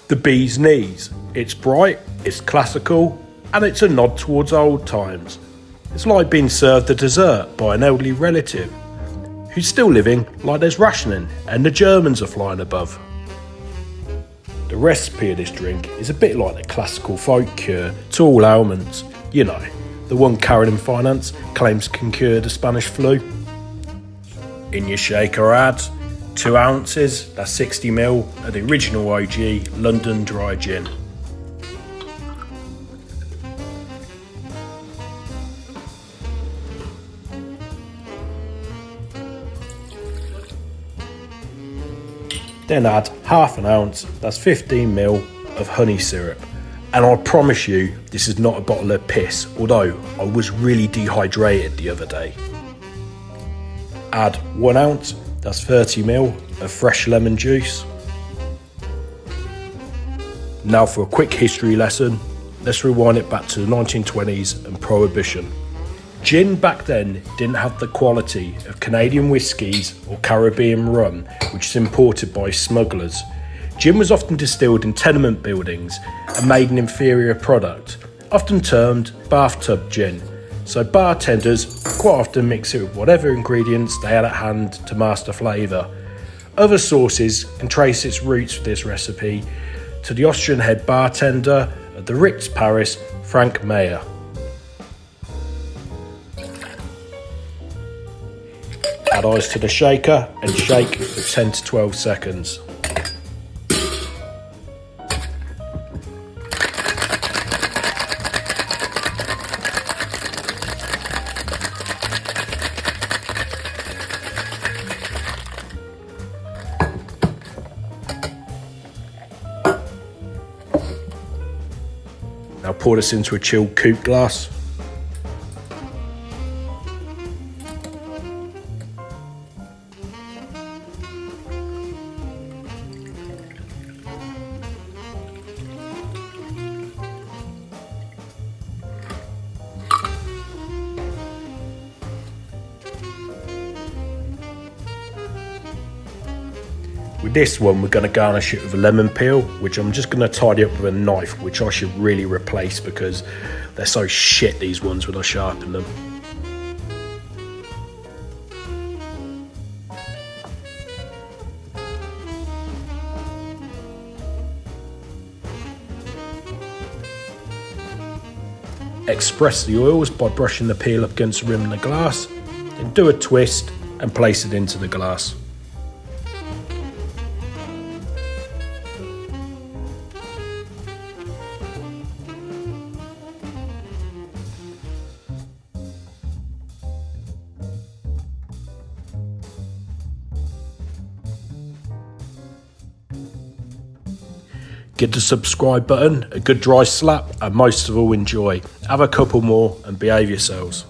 The bee's knees. It's bright, it's classical, and it's a nod towards old times. It's like being served a dessert by an elderly relative who's still living like there's rationing and the Germans are flying above. The recipe of this drink is a bit like the classical folk cure to all ailments. You know, the one Karen in finance claims can cure the Spanish flu. In your shaker add 2 ounces, that's 60ml of the original OG London dry gin. Then add ½ ounce, that's 15ml of honey syrup. And I promise you, this is not a bottle of piss, although I was really dehydrated the other day. Add 1 ounce, that's 30ml of fresh lemon juice. Now for a quick history lesson, let's rewind it back to the 1920s and prohibition. Gin back then didn't have the quality of Canadian whiskies or Caribbean rum, which is imported by smugglers. Gin was often distilled in tenement buildings and made an inferior product, often termed bathtub gin. So bartenders quite often mix it with whatever ingredients they had at hand to master flavour. Other sources can trace its roots for this recipe to the Austrian head bartender at the Ritz Paris, Frank Mayer. Add ice to the shaker and shake for 10 to 12 seconds. Now pour this into a chilled coupe glass. With this one, we're going to garnish it with a lemon peel, which I'm just going to tidy up with a knife, which I should really replace because they're so shit, these ones, when I sharpen them. Express the oils by brushing the peel up against the rim of the glass, then do a twist and place it into the glass. Give the subscribe button a good dry slap and most of all enjoy. Have a couple more and behave yourselves.